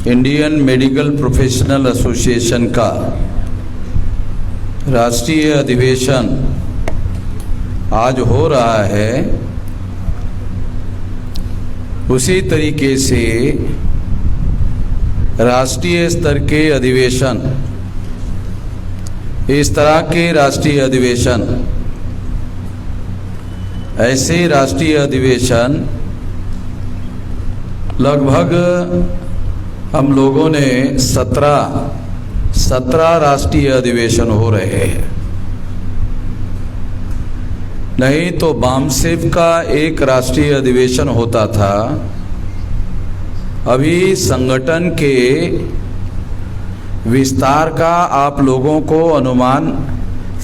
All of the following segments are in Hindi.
इंडियन मेडिकल प्रोफेशनल एसोसिएशन का राष्ट्रीय अधिवेशन आज हो रहा है। उसी तरीके से राष्ट्रीय स्तर के अधिवेशन, इस तरह के राष्ट्रीय अधिवेशन, ऐसे राष्ट्रीय अधिवेशन लगभग हम लोगों ने 17 राष्ट्रीय अधिवेशन हो रहे हैं। नहीं तो बामसेफ का एक राष्ट्रीय अधिवेशन होता था। अभी संगठन के विस्तार का आप लोगों को अनुमान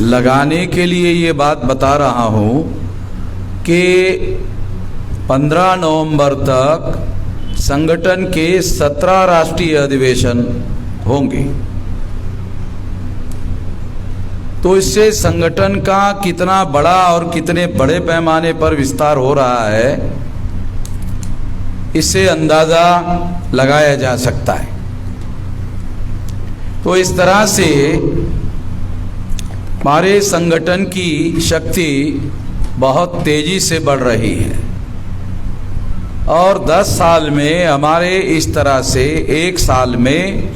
लगाने के लिए ये बात बता रहा हूँ कि 15 नवंबर तक संगठन के 17 राष्ट्रीय अधिवेशन होंगे। तो इससे संगठन का कितना बड़ा और कितने बड़े पैमाने पर विस्तार हो रहा है, इससे अंदाजा लगाया जा सकता है। तो इस तरह से हमारे संगठन की शक्ति बहुत तेजी से बढ़ रही है और 10 साल में हमारे इस तरह से एक साल में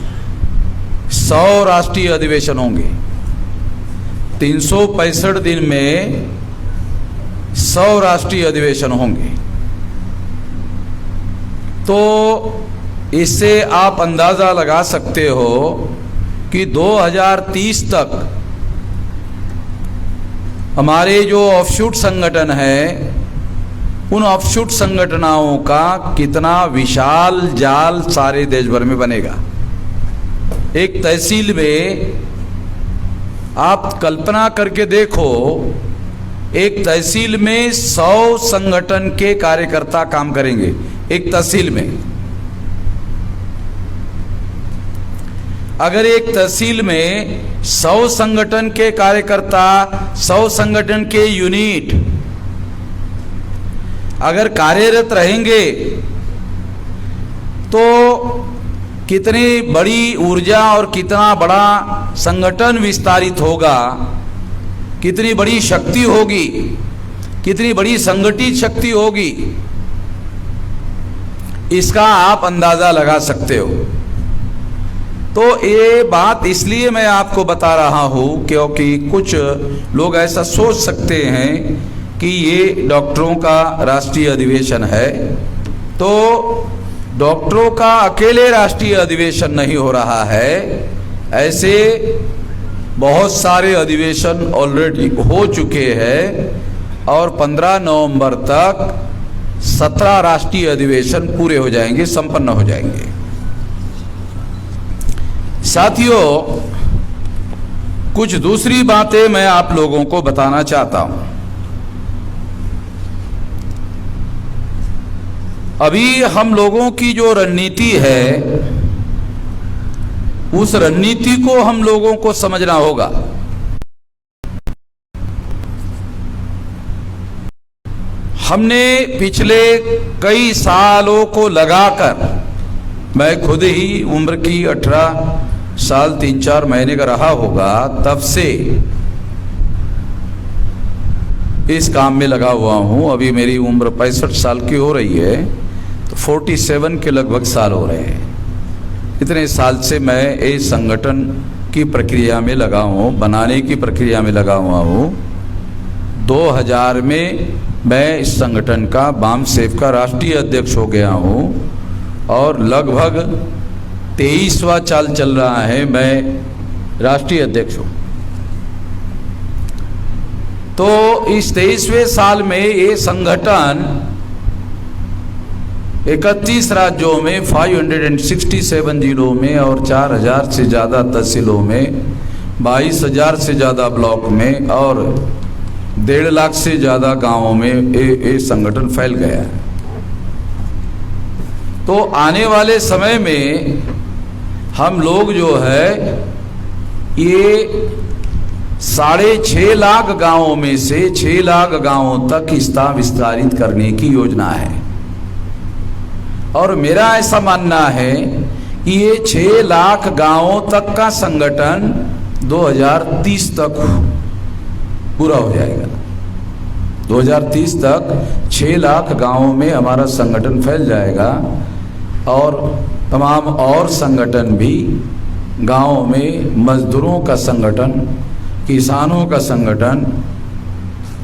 100 राष्ट्रीय अधिवेशन होंगे। 365 दिन में 100 राष्ट्रीय अधिवेशन होंगे। तो इससे आप अंदाजा लगा सकते हो कि 2030 तक हमारे जो ऑफशूट संगठन है, उन ऑफशूट संगठनों का कितना विशाल जाल सारे देश भर में बनेगा। एक तहसील में आप कल्पना करके देखो, एक तहसील में 100 संगठन के कार्यकर्ता काम करेंगे। एक तहसील में अगर एक तहसील में 100 संगठन के कार्यकर्ता, 100 संगठन के यूनिट अगर कार्यरत रहेंगे तो कितनी बड़ी ऊर्जा और कितना बड़ा संगठन विस्तारित होगा, कितनी बड़ी शक्ति होगी, कितनी बड़ी संगठित शक्ति होगी, इसका आप अंदाजा लगा सकते हो। तो ये बात इसलिए मैं आपको बता रहा हूं क्योंकि कुछ लोग ऐसा सोच सकते हैं कि ये डॉक्टरों का राष्ट्रीय अधिवेशन है। तो डॉक्टरों का अकेले राष्ट्रीय अधिवेशन नहीं हो रहा है, ऐसे बहुत सारे अधिवेशन ऑलरेडी हो चुके हैं और 15 नवंबर तक 17 राष्ट्रीय अधिवेशन पूरे हो जाएंगे, संपन्न हो जाएंगे। साथियों, कुछ दूसरी बातें मैं आप लोगों को बताना चाहता हूं। अभी हम लोगों की जो रणनीति है, उस रणनीति को हम लोगों को समझना होगा। हमने पिछले कई सालों को लगाकर, मैं खुद ही उम्र की 18 साल 3-4 महीने का रहा होगा, तब से इस काम में लगा हुआ हूं। अभी मेरी उम्र 65 साल की हो रही है, तो 47 के लगभग साल हो रहे हैं। इतने साल से मैं इस संगठन की प्रक्रिया में लगा हूँ, बनाने की प्रक्रिया में लगा हुआ हूँ। 2000 में मैं इस संगठन का बामसेफ का राष्ट्रीय अध्यक्ष हो गया हूँ और लगभग 23वां साल चल रहा है मैं राष्ट्रीय अध्यक्ष हूँ। तो इस 23वें साल में ये संगठन 31 राज्यों में, 567 जिलों में और 4000 से ज़्यादा तहसीलों में, 22,000 से ज़्यादा ब्लॉक में और 1.5 लाख से ज़्यादा गांवों में ये संगठन फैल गया है। तो आने वाले समय में हम लोग जो है ये 6.5 लाख गांवों में से 6 लाख गांवों तक इसका विस्तारित करने की योजना है। और मेरा ऐसा मानना है कि ये 6 लाख गांवों तक का संगठन 2030 तक पूरा हो जाएगा। 2030 तक 6 लाख गांवों में हमारा संगठन फैल जाएगा और तमाम और संगठन भी गांवों में, मजदूरों का संगठन, किसानों का संगठन,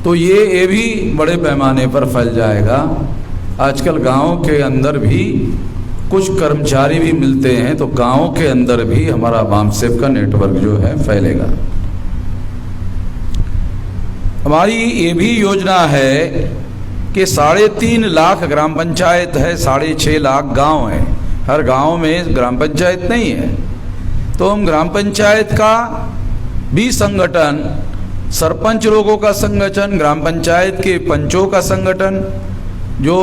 तो ये भी बड़े पैमाने पर फैल जाएगा। आजकल गांव के अंदर भी कुछ कर्मचारी भी मिलते हैं, तो गांव के अंदर भी हमारा बामसेफ का नेटवर्क जो है फैलेगा। हमारी ये भी योजना है कि 3.5 लाख ग्राम पंचायत है, 6.5 लाख गांव है। हर गांव में ग्राम पंचायत नहीं है, तो हम ग्राम पंचायत का भी संगठन, सरपंच लोगों का संगठन, ग्राम पंचायत के पंचों का संगठन, जो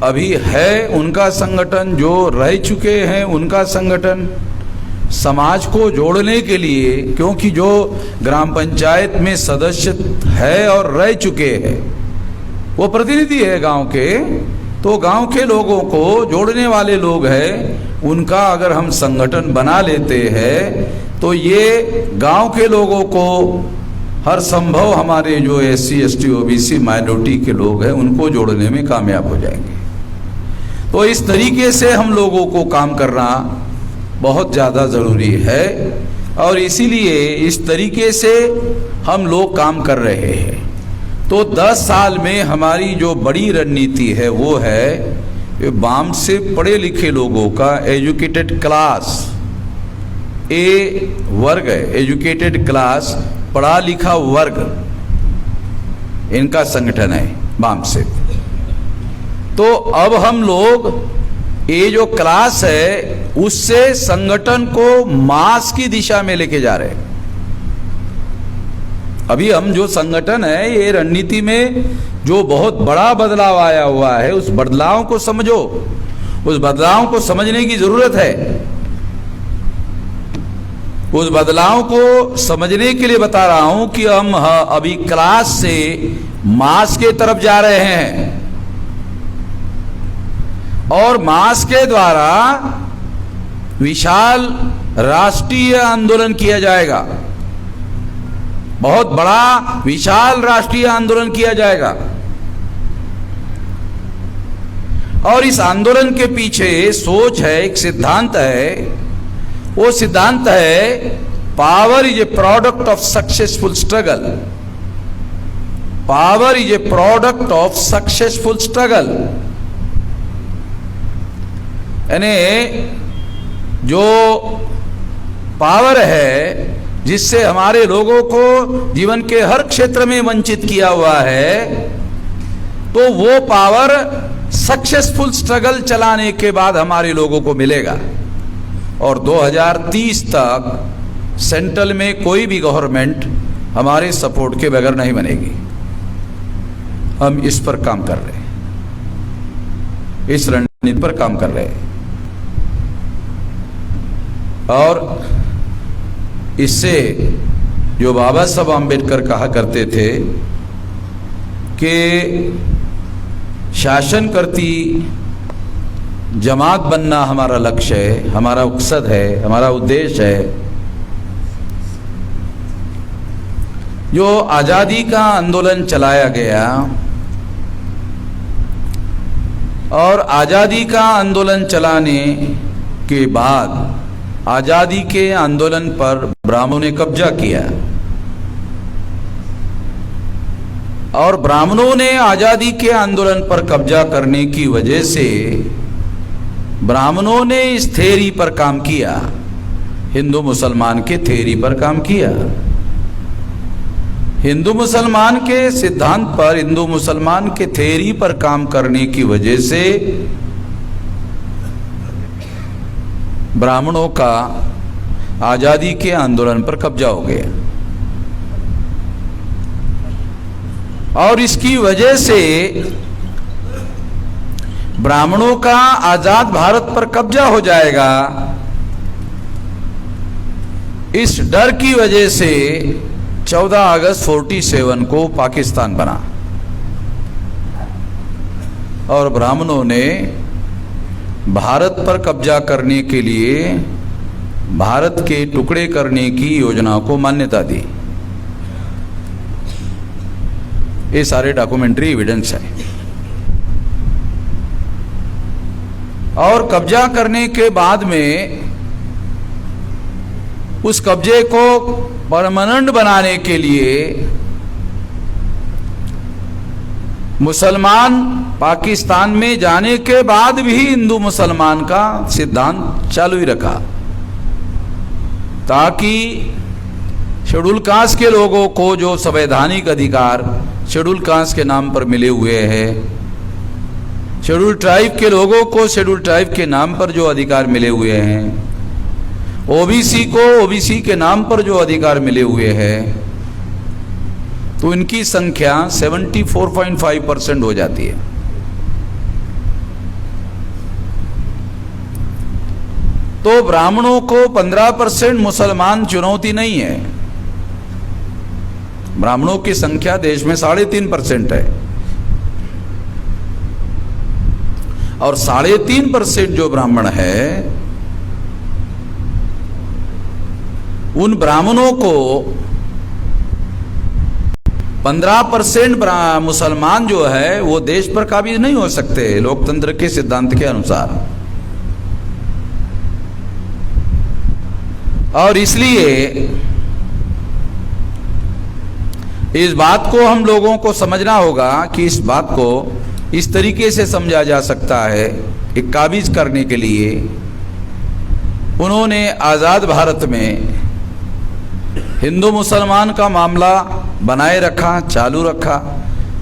अभी है उनका संगठन, जो रह चुके हैं उनका संगठन, समाज को जोड़ने के लिए, क्योंकि जो ग्राम पंचायत में सदस्य है और रह चुके हैं वो प्रतिनिधि है गांव के, तो गांव के लोगों को जोड़ने वाले लोग हैं, उनका अगर हम संगठन बना लेते हैं तो ये गांव के लोगों को हर संभव, हमारे जो SC ST OBC माइनॉरिटी के लोग हैं उनको जोड़ने में कामयाब हो जाएंगे। तो इस तरीके से हम लोगों को काम करना बहुत ज़्यादा ज़रूरी है और इसीलिए इस तरीके से हम लोग काम कर रहे हैं। तो 10 साल में हमारी जो बड़ी रणनीति है वो है बाम से पढ़े लिखे लोगों का, एजुकेटेड क्लास, ए वर्ग है, एजुकेटेड क्लास, पढ़ा लिखा वर्ग, इनका संगठन है बाम से। तो अब हम लोग ये जो क्लास है उससे संगठन को मास की दिशा में लेके जा रहे हैं। अभी हम जो संगठन है, ये रणनीति में जो बहुत बड़ा बदलाव आया हुआ है, उस बदलाव को समझो, उस बदलाव को समझने की जरूरत है। उस बदलाव को समझने के लिए बता रहा हूं कि हम अभी क्लास से मास के तरफ जा रहे हैं और मास के द्वारा विशाल राष्ट्रीय आंदोलन किया जाएगा, बहुत बड़ा विशाल राष्ट्रीय आंदोलन किया जाएगा। और इस आंदोलन के पीछे सोच है, एक सिद्धांत है, वो सिद्धांत है power is a product of successful struggle. Power is a product of successful struggle, यानी जो पावर है जिससे हमारे लोगों को जीवन के हर क्षेत्र में वंचित किया हुआ है, तो वो पावर सक्सेसफुल स्ट्रगल चलाने के बाद हमारे लोगों को मिलेगा। और 2030 तक सेंट्रल में कोई भी गवर्नमेंट हमारे सपोर्ट के बगैर नहीं बनेगी। हम इस पर काम कर रहे हैं, इस रणनीति पर काम कर रहे हैं और इससे जो बाबा साहब आम्बेडकर कहा करते थे कि शासन करती जमात बनना हमारा लक्ष्य है, हमारा मकसद है, हमारा उद्देश्य है। जो आज़ादी का आंदोलन चलाया गया और आज़ादी का आंदोलन चलाने के बाद आज़ादी के आंदोलन पर ब्राह्मणों ने कब्जा किया और ब्राह्मणों ने आज़ादी के आंदोलन पर कब्जा करने की वजह से ब्राह्मणों ने इस थ्योरी पर काम किया, हिंदू मुसलमान के थ्योरी पर काम किया, हिंदू मुसलमान के सिद्धांत पर, हिंदू मुसलमान के थ्योरी पर काम करने की वजह से ब्राह्मणों का आज़ादी के आंदोलन पर कब्जा हो गया और इसकी वजह से ब्राह्मणों का आजाद भारत पर कब्जा हो जाएगा। इस डर की वजह से 14 अगस्त 47 को पाकिस्तान बना और ब्राह्मणों ने भारत पर कब्जा करने के लिए भारत के टुकड़े करने की योजना को मान्यता दी। ये सारे डॉक्यूमेंट्री एविडेंस है। और कब्जा करने के बाद में उस कब्जे को परमानेंट बनाने के लिए मुसलमान पाकिस्तान में जाने के बाद भी हिंदू मुसलमान का सिद्धांत चालू ही रखा, ताकि शेड्यूल कास्ट के लोगों को जो संवैधानिक अधिकार शेड्यूल कास्ट के नाम पर मिले हुए हैं, शेड्यूल ट्राइब के लोगों को शेड्यूल ट्राइब के नाम पर जो अधिकार मिले हुए हैं, ओबीसी को ओबीसी के नाम पर जो अधिकार मिले हुए हैं, तो इनकी संख्या 74.5% हो जाती है। तो ब्राह्मणों को 15% मुसलमान चुनौती नहीं है। ब्राह्मणों की संख्या देश में 3.5% है, और 3.5% जो ब्राह्मण है, उन ब्राह्मणों को 15% मुसलमान जो है वो देश पर काबिज नहीं हो सकते लोकतंत्र के सिद्धांत के अनुसार। और इसलिए इस बात को हम लोगों को समझना होगा कि इस बात को इस तरीके से समझा जा सकता है कि काबिज करने के लिए उन्होंने आज़ाद भारत में हिंदू मुसलमान का मामला बनाए रखा, चालू रखा,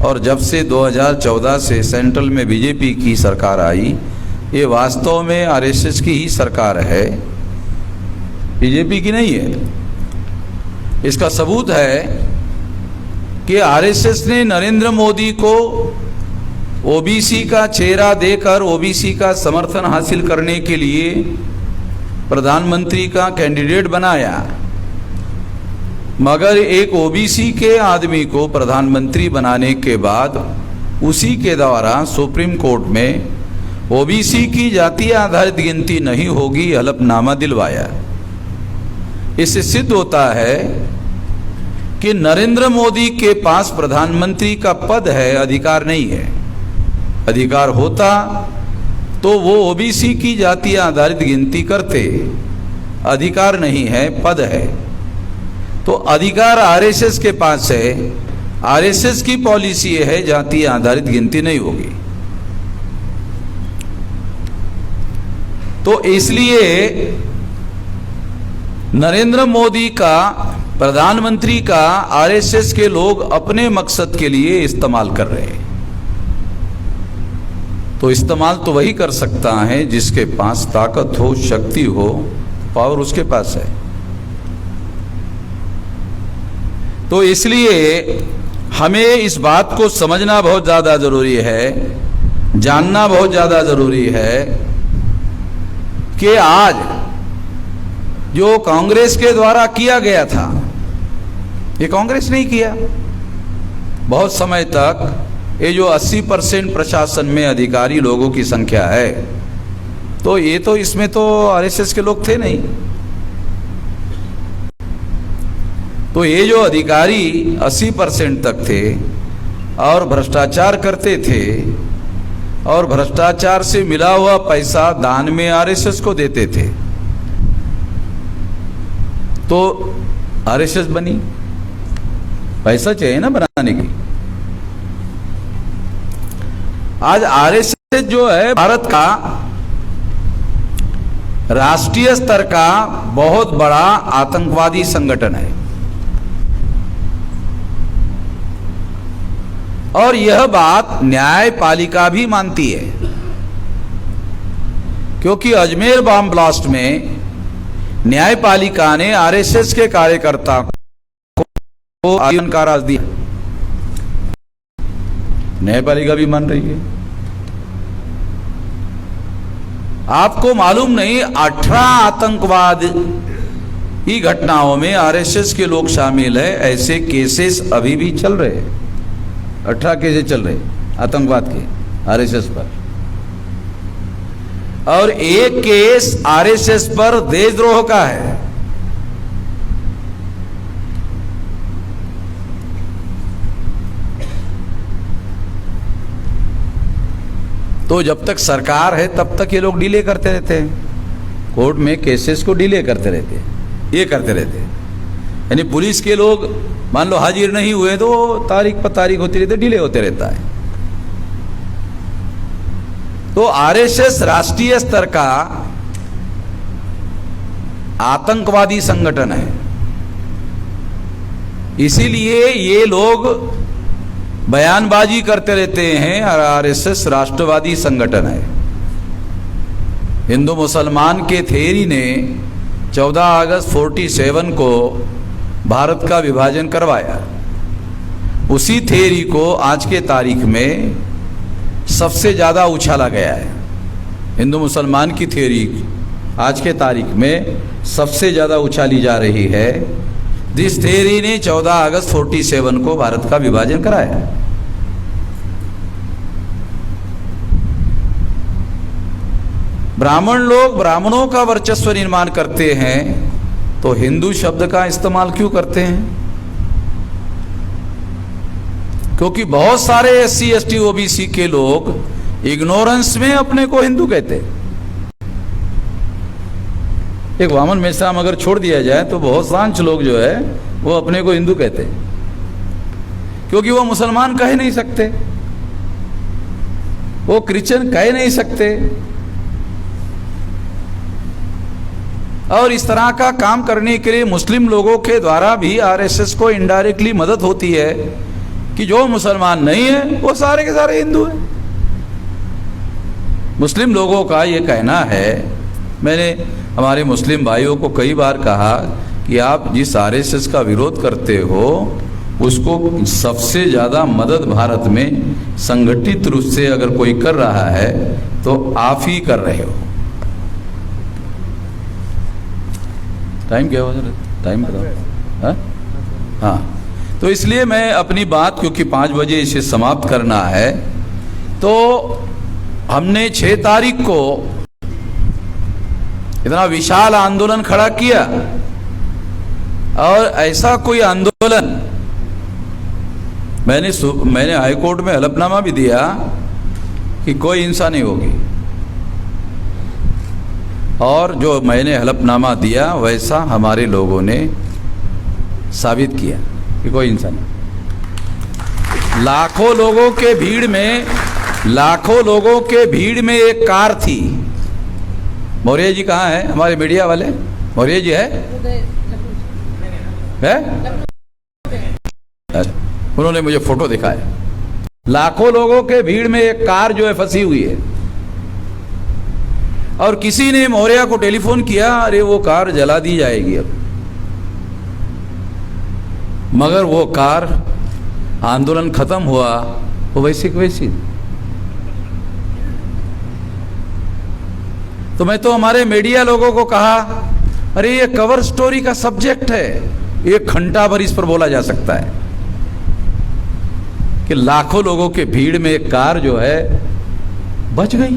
और जब से 2014 से सेंट्रल में बीजेपी की सरकार आई, ये वास्तव में आरएसएस की ही सरकार है, बीजेपी की नहीं है। इसका सबूत है कि आरएसएस ने नरेंद्र मोदी को ओबीसी का चेहरा देकर ओबीसी का समर्थन हासिल करने के लिए प्रधानमंत्री का कैंडिडेट बनाया, मगर एक ओबीसी के आदमी को प्रधानमंत्री बनाने के बाद उसी के द्वारा सुप्रीम कोर्ट में ओबीसी की जातीय आधारित गिनती नहीं होगी हलफनामा दिलवाया। इससे सिद्ध होता है कि नरेंद्र मोदी के पास प्रधानमंत्री का पद है, अधिकार नहीं है। अधिकार होता तो वो ओबीसी की जातीय आधारित गिनती करते, अधिकार नहीं है, पद है। तो अधिकार आरएसएस के पास है, आरएसएस की पॉलिसी है जातीय आधारित गिनती नहीं होगी। तो इसलिए नरेंद्र मोदी का, प्रधानमंत्री का आरएसएस के लोग अपने मकसद के लिए इस्तेमाल कर रहे हैं। तो इस्तेमाल तो वही कर सकता है जिसके पास ताकत हो, शक्ति हो, पावर उसके पास है। तो इसलिए हमें इस बात को समझना बहुत ज़्यादा ज़रूरी है, जानना बहुत ज़्यादा ज़रूरी है कि आज जो कांग्रेस के द्वारा किया गया था, ये कांग्रेस नहीं किया। बहुत समय तक ये जो 80% प्रशासन में अधिकारी लोगों की संख्या है, तो ये तो इसमें तो आरएसएस के लोग थे नहीं। तो ये जो अधिकारी 80% तक थे और भ्रष्टाचार करते थे, और भ्रष्टाचार से मिला हुआ पैसा दान में आरएसएस को देते थे, तो आरएसएस बनी। पैसा चाहिए ना बनाने की। आज आरएसएस जो है भारत का राष्ट्रीय स्तर का बहुत बड़ा आतंकवादी संगठन है, और यह बात न्यायपालिका भी मानती है, क्योंकि अजमेर बम ब्लास्ट में न्यायपालिका ने आरएसएस के कार्यकर्ता को आजीवन कारावास दिया। न्यायपालिका भी मान रही है। आपको मालूम नहीं, 18 आतंकवाद की घटनाओं में आरएसएस के लोग शामिल है। ऐसे केसेस अभी भी चल रहे हैं। 18 केसेस चल रहे आतंकवाद के आरएसएस पर। और एक केस आरएसएस पर देशद्रोह का है। तो जब तक सरकार है तब तक ये लोग डिले करते रहते हैं, कोर्ट में केसेस को डिले करते रहते हैं, ये करते रहते हैं। यानी पुलिस के लोग मान लो हाजिर नहीं हुए तो तारीख पर तारीख होती रहती है, डिले होते रहता है। तो आरएसएस राष्ट्रीय स्तर का आतंकवादी संगठन है, इसीलिए ये लोग बयानबाजी करते रहते हैं। और आरएसएस राष्ट्रवादी संगठन है। हिंदू मुसलमान के थेरी ने 14 अगस्त 47 को भारत का विभाजन करवाया। उसी थेरी को आज के तारीख में सबसे ज़्यादा उछाला गया है। हिंदू मुसलमान की थेरी आज के तारीख में सबसे ज़्यादा उछाली जा रही है, जिस थेरी ने 14 अगस्त 47 को भारत का विभाजन कराया। ब्राह्मण लोग ब्राह्मणों का वर्चस्व निर्माण करते हैं, तो हिंदू शब्द का इस्तेमाल क्यों करते हैं? क्योंकि बहुत सारे एससी एसटी ओबीसी के लोग इग्नोरेंस में अपने को हिंदू कहते हैं। एक वामन मेश्राम अगर छोड़ दिया जाए तो बहुत सांच लोग जो है वो अपने को हिंदू कहते हैं, क्योंकि वो मुसलमान कह नहीं सकते, वो क्रिश्चियन कह नहीं सकते। और इस तरह का काम करने के लिए मुस्लिम लोगों के द्वारा भी आरएसएस को इनडायरेक्टली मदद होती है कि जो मुसलमान नहीं है वो सारे के सारे हिंदू हैं। मुस्लिम लोगों का ये कहना है, मैंने हमारे मुस्लिम भाइयों को कई बार कहा कि आप जिस आरएसएस का विरोध करते हो उसको सबसे ज़्यादा मदद भारत में संगठित रूप से अगर कोई कर रहा है तो आप ही कर रहे हो। टाइम क्या हुआ सर? टाइम बताओ। हाँ, तो इसलिए मैं अपनी बात, क्योंकि 5 बजे इसे समाप्त करना है, तो हमने 6 तारीख को इतना विशाल आंदोलन खड़ा किया। और ऐसा कोई आंदोलन मैंने हाईकोर्ट में हलफनामा भी दिया कि कोई हिंसा नहीं होगी, और जो मैंने हलफनामा दिया वैसा हमारे लोगों ने साबित किया कि कोई हिंसा नहीं। लाखों लोगों के भीड़ में एक कार थी। मौर्य जी कहाँ है? हमारे मीडिया वाले मौर्य जी है? उन्होंने मुझे फोटो दिखाया। लाखों लोगों के भीड़ में एक कार जो है फंसी हुई है, और किसी ने मौर्य को टेलीफोन किया, अरे वो कार जला दी जाएगी अब। मगर वो कार, आंदोलन खत्म हुआ वो वैसी की वैसी। तो मैं तो हमारे मीडिया लोगों को कहा, अरे ये कवर स्टोरी का सब्जेक्ट है, 1 घंटा भर इस पर बोला जा सकता है कि लाखों लोगों के भीड़ में एक कार जो है बच गई।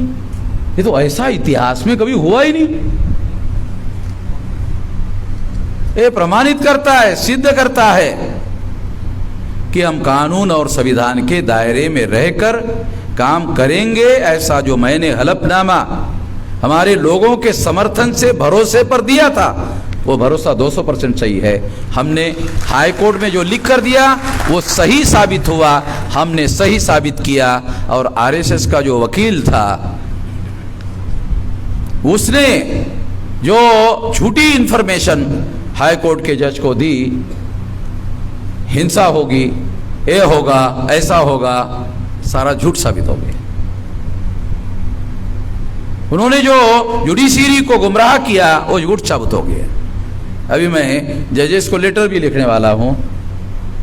ये तो ऐसा इतिहास में कभी हुआ ही नहीं। ये प्रमाणित करता है, सिद्ध करता है कि हम कानून और संविधान के दायरे में रहकर काम करेंगे। ऐसा जो मैंने हलफनामा हमारे लोगों के समर्थन से, भरोसे पर दिया था, वो भरोसा 200% सही है। हमने हाई कोर्ट में जो लिख कर दिया वो सही साबित हुआ, हमने सही साबित किया। और आरएसएस का जो वकील था उसने जो झूठी इंफॉर्मेशन हाई कोर्ट के जज को दी, हिंसा होगी, ये होगा, ऐसा होगा, सारा झूठ साबित हो गया। उन्होंने जो जुडिशरी को गुमराह किया वो झूठ साबित हो गया। अभी मैं जजेस को लेटर भी लिखने वाला हूं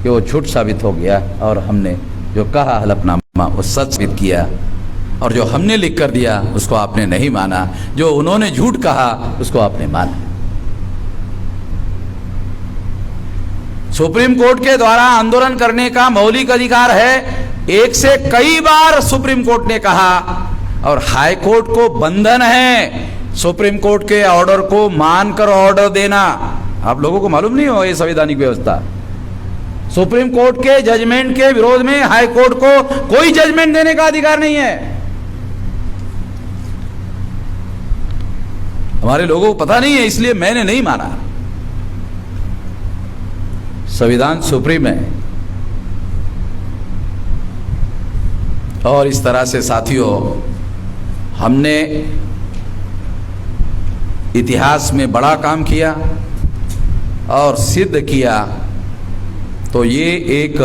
कि वो झूठ साबित हो गया, और हमने जो कहा हलफनामा वो सच साबित किया, और जो हमने लिख कर दिया उसको आपने नहीं माना, जो उन्होंने झूठ कहा उसको आपने माना। सुप्रीम कोर्ट के द्वारा आंदोलन करने का मौलिक अधिकार है, एक से कई बार सुप्रीम कोर्ट ने कहा, और हाई कोर्ट को बंधन है सुप्रीम कोर्ट के ऑर्डर को मानकर ऑर्डर देना। आप लोगों को मालूम नहीं हो ये संवैधानिक व्यवस्था। सुप्रीम कोर्ट के जजमेंट के विरोध में हाई कोर्ट को कोई जजमेंट देने का अधिकार नहीं है। हमारे लोगों को पता नहीं है, इसलिए मैंने नहीं माना। संविधान सुप्रीम है। और इस तरह से साथियों, हमने इतिहास में बड़ा काम किया और सिद्ध किया। तो ये एक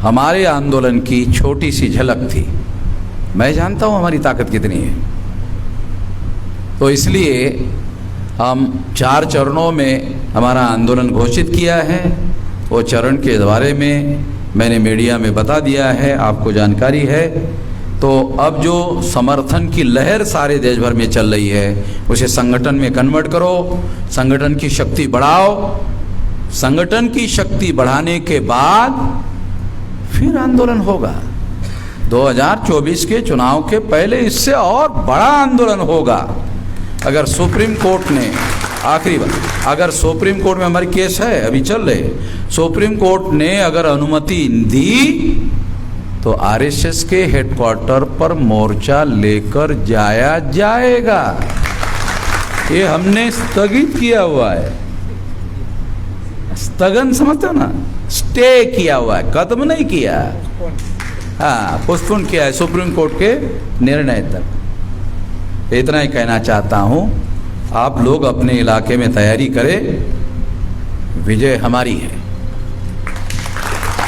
हमारे आंदोलन की छोटी सी झलक थी। मैं जानता हूं हमारी ताकत कितनी है। तो इसलिए हम 4 चरणों में हमारा आंदोलन घोषित किया है। वो चरण के बारे में मैंने मीडिया में बता दिया है, आपको जानकारी है। तो अब जो समर्थन की लहर सारे देश भर में चल रही है, उसे संगठन में कन्वर्ट करो, संगठन की शक्ति बढ़ाओ। संगठन की शक्ति बढ़ाने के बाद फिर आंदोलन होगा। 2024 के चुनाव के पहले इससे और बड़ा आंदोलन होगा। अगर सुप्रीम कोर्ट ने, आखिरी बात, अगर सुप्रीम कोर्ट में हमारी केस है, अभी चल रहे, सुप्रीम कोर्ट ने अगर अनुमति दी तो आरएसएस के हेडक्वार्टर पर मोर्चा लेकर जाया जाएगा। ये हमने स्थगित किया हुआ है। स्थगन समझते हो ना, स्टे किया हुआ है, खत्म नहीं किया। हाँ, पोस्टपोन किया है सुप्रीम कोर्ट के निर्णय तक। इतना ही कहना चाहता हूँ। आप लोग अपने इलाके में तैयारी करें, विजय हमारी है।